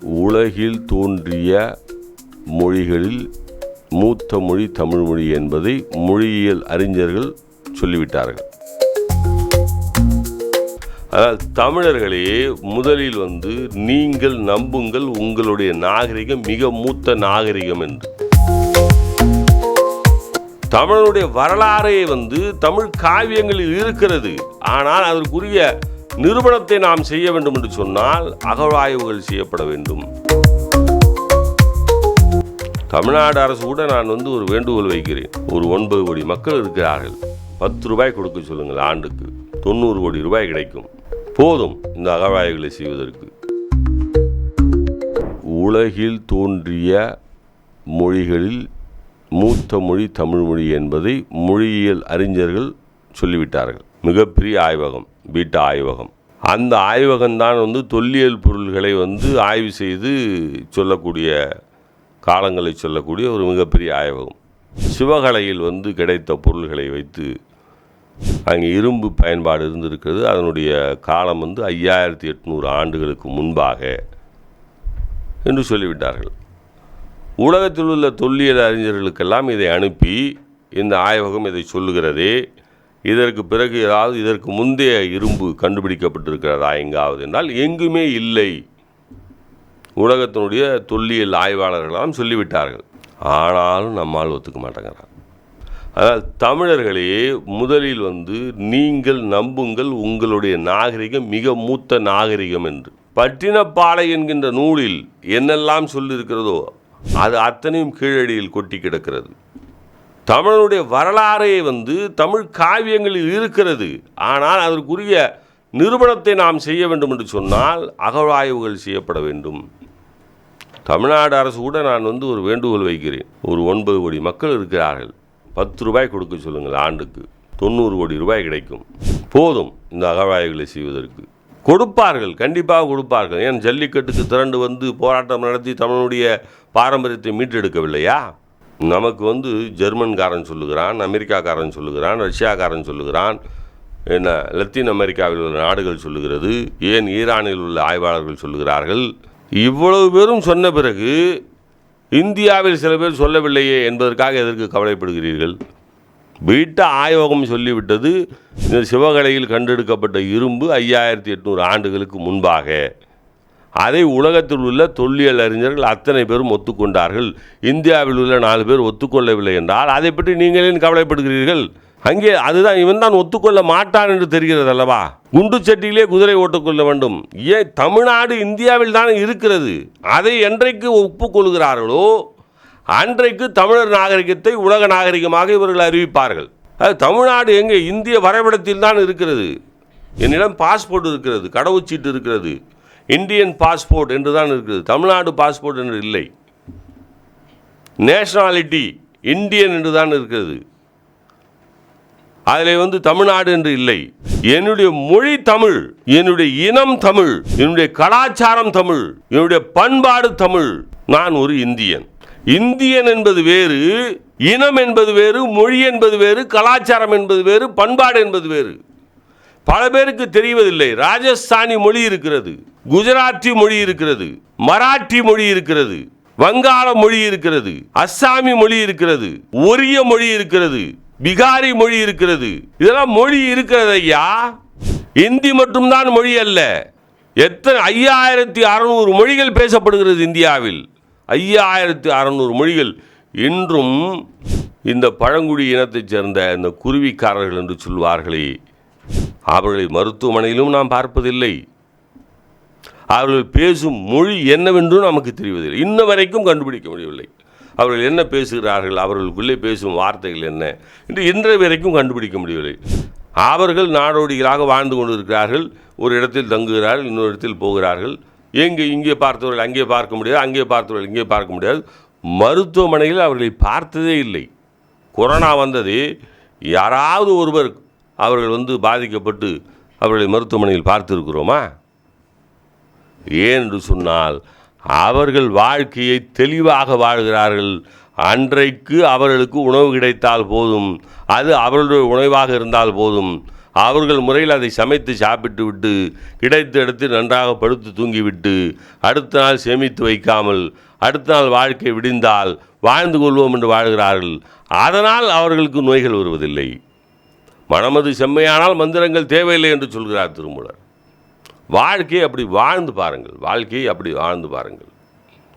உலகில் தோன்றிய மொழிகளில் மூத்த மொழி தமிழ் மொழி என்பதை மொழியியல் அறிஞர்கள் சொல்லிவிட்டார்கள். ஆனால் தமிழர்களே முதலில் நீங்கள் நம்புங்கள் உங்களுடைய நாகரிகம் மிக மூத்த நாகரிகம் என்று. தமிழனுடைய வரலாறே தமிழ் காவியங்களில் இருக்கிறது. ஆனால் அதற்குரிய நிரூபணத்தை நாம் செய்ய வேண்டும் என்று சொன்னால் அகழ்வாய்வுகள் செய்யப்பட வேண்டும். தமிழ்நாடு அரசு கூட நான் ஒரு வேண்டுகோள் வைக்கிறேன். ஒரு 9 கோடி மக்கள் இருக்கிறார்கள். 10 ரூபாய் கொடுக்க சொல்லுங்கள். ஆண்டுக்கு 90 கோடி ரூபாய் கிடைக்கும். போதும் இந்த அகழ்வாய்வுகளை செய்வதற்கு. உலகில் தோன்றிய மொழிகளில் மூத்த மொழி தமிழ் மொழி என்பதை மொழியியல் அறிஞர்கள் சொல்லிவிட்டார்கள். மிகப்பெரிய ஆய்வகம், பீட்டா ஆய்வகம். அந்த ஆய்வகம்தான் தொல்லியல் பொருள்களை ஆய்வு செய்து சொல்லக்கூடிய காலங்களை சொல்லக்கூடிய ஒரு மிகப்பெரிய ஆய்வகம். சிவகலையில் கிடைத்த பொருள்களை வைத்து அங்கே இரும்பு பயன்பாடு இருந்திருக்கிறது. அதனுடைய காலம் 5800 ஆண்டுகளுக்கு முன்பாக என்று சொல்லிவிட்டார்கள். உலகத்தில் உள்ள தொல்லியல் அறிஞர்களுக்கெல்லாம் இதை அனுப்பி இந்த ஆய்வகம் இதை சொல்லுகிறதே, இதற்கு பிறகு ஏதாவது இதற்கு முந்தைய இரும்பு கண்டுபிடிக்கப்பட்டிருக்கிறதா எங்காவது என்றால் எங்குமே இல்லை. உலகத்தினுடைய தொல்லியல் ஆய்வாளர்களெல்லாம் சொல்லிவிட்டார்கள். ஆனாலும் நம்மால் ஒத்துக்க மாட்டேங்கிறார். அதனால் தமிழர்களே முதலில் நீங்கள் நம்புங்கள் உங்களுடைய நாகரிகம் மிக மூத்த நாகரிகம் என்று. பட்டினப்பாலை என்கின்ற நூலில் என்னெல்லாம் சொல்லியிருக்கிறதோ அது அத்தனையும் கீழடியில் கொட்டி கிடக்கிறது. தமிழனுடைய வரலாறே தமிழ் காவியங்களில் இருக்கிறது. ஆனால் அதற்குரிய நிரூபணத்தை நாம் செய்ய வேண்டும் என்று சொன்னால் அகழ்வாய்வுகள் செய்யப்பட வேண்டும். தமிழ்நாடு அரசு கூட நான் ஒரு வேண்டுகோள் வைக்கிறேன். ஒரு 9 கோடி மக்கள் இருக்கிறார்கள். 10 ரூபாய் கொடுக்க சொல்லுங்கள். ஆண்டுக்கு 90 கோடி ரூபாய் கிடைக்கும். போதும் இந்த அகழ்வாய்வுகளை செய்வதற்கு. கொடுப்பார்கள், கண்டிப்பாக கொடுப்பார்கள். ஏன் ஜல்லிக்கட்டுக்கு திரண்டு போராட்டம் நடத்தி தமிழனுடைய பாரம்பரியத்தை மீட்டெடுக்கவில்லையா? நமக்கு ஜெர்மன்காரன் சொல்லுகிறான், அமெரிக்காக்காரன் சொல்லுகிறான், ரஷ்யாக்காரன் சொல்லுகிறான், என்ன லத்தீன் அமெரிக்காவில் உள்ள நாடுகள் சொல்லுகிறது, ஏன் ஈரானில் உள்ள ஆய்வாளர்கள் சொல்லுகிறார்கள். இவ்வளவு பேரும் சொன்ன பிறகு இந்தியாவில் சில பேர் சொல்லவில்லையே என்பதற்காக எதற்கு கவலைப்படுகிறீர்கள்? பீட்டா ஆய்வகம் சொல்லிவிட்டது இந்த சிவகலையில் கண்டெடுக்கப்பட்ட இரும்பு 5800 ஆண்டுகளுக்கு முன்பாக. அதை உலகத்தில் உள்ள தொல்லியல் அறிஞர்கள் அத்தனை பேரும் ஒத்துக்கொண்டார்கள். இந்தியாவில் உள்ள 4 பேர் ஒத்துக்கொள்ளவில்லை என்றால் அதை பற்றி நீங்கள் ஏன் கவலைப்படுகிறீர்கள்? அங்கே அதுதான் இவன் தான் ஒத்துக்கொள்ள மாட்டான் என்று தெரிகிறது அல்லவா? குண்டு சட்டியிலே குதிரை ஓட்டுக்கொள்ள வேண்டும். ஏன் தமிழ்நாடு இந்தியாவில் தான் இருக்கிறது. அதை என்றைக்கு ஒப்புக்கொள்கிறார்களோ அன்றைக்கு தமிழர் நாகரிகத்தை உலக நாகரிகமாக இவர்கள் அறிவிப்பார்கள். அது தமிழ்நாடு எங்கே? இந்திய வரைபடத்தில் தான் இருக்கிறது. என்னிடம் பாஸ்போர்ட் இருக்கிறது, கடவுச்சீட்டு இருக்கிறது, இந்தியன் பாஸ்போர்ட் என்று தான் இருக்கிறது. தமிழ்நாடு பாஸ்போர்ட் என்று இல்லை. நேஷனாலிட்டி இந்தியன் என்று தான் இருக்கிறது. அதில் தமிழ்நாடு என்று இல்லை. என்னுடைய மொழி தமிழ், என்னுடைய இனம் தமிழ், என்னுடைய கலாச்சாரம் தமிழ், என்னுடைய பண்பாடு தமிழ். நான் ஒரு இந்தியன். இந்தியன் என்பது வேறு, இனம் என்பது வேறு, மொழி என்பது வேறு, கலாச்சாரம் என்பது வேறு, பண்பாடு என்பது வேறு. பல பேருக்கு தெரிவதில்லை. ராஜஸ்தானி மொழி இருக்கிறது, குஜராத்தி மொழி இருக்கிறது, மராட்டி மொழி இருக்கிறது, வங்காள மொழி இருக்கிறது, அஸ்ஸாமி மொழி இருக்கிறது, ஒரிய மொழி இருக்கிறது, பிகாரி மொழி இருக்கிறது. இதெல்லாம் மொழி இருக்கிறது ஐயா. இந்தி மட்டும்தான் மொழி அல்ல. எத்தனை 5600 மொழிகள் பேசப்படுகிறது இந்தியாவில். 5600 மொழிகள். இன்றும் இந்த பழங்குடி இனத்தைச் சேர்ந்த இந்த குருவிக்காரர்கள் என்று சொல்வார்களே, அவர்களை மருத்துவமனையிலும் நாம் பார்ப்பதில்லை. அவர்கள் பேசும் மொழி என்னவென்றும் நமக்கு தெரிவதில்லை. இன்ன வரைக்கும் கண்டுபிடிக்க முடியவில்லை. அவர்கள் என்ன பேசுகிறார்கள், அவர்களுக்குள்ளே பேசும் வார்த்தைகள் என்ன என்று இன்றைய வரைக்கும் கண்டுபிடிக்க முடியவில்லை. அவர்கள் நாடோடிகளாக வாழ்ந்து கொண்டிருக்கிறார்கள். ஒரு இடத்தில் தங்குகிறார்கள், இன்னொரு இடத்தில் போகிறார்கள். இங்கே பார்த்தவர்கள் அங்கே பார்க்க முடியாது, அங்கே பார்த்தவர்கள் இங்கே பார்க்க முடியாது. மருத்துவமனையில் அவர்களை பார்த்ததே இல்லை. கொரோனா வந்தது, யாராவது ஒருவர் அவர்கள் பாதிக்கப்பட்டு அவர்களை மருத்துவமனையில் பார்த்திருக்கிறோமா? ஏன் என்று சொன்னால் அவர்கள் வாழ்க்கையை தெளிவாக வாழ்கிறார்கள். அன்றைக்கு அவர்களுக்கு உணவு கிடைத்தால் போதும், அது அவர்களுடைய உணவாக இருந்தால் போதும். அவர்கள் முறையில் அதை சமைத்து சாப்பிட்டு விட்டு கிடைத்த இடத்து நன்றாக படுத்து தூங்கிவிட்டு அடுத்த நாள் சேமித்து வைக்காமல் அடுத்த நாள் வாழ்க்கை விடிந்தால் வாழ்ந்து கொள்வோம் என்று வாழ்கிறார்கள். அதனால் அவர்களுக்கு நோய்கள் வருவதில்லை. மனமது செம்மையானால் மந்திரங்கள் தேவையில்லை என்று சொல்கிறார் திருமூலர். வாழ்க்கையை அப்படி வாழ்ந்து பாருங்கள்.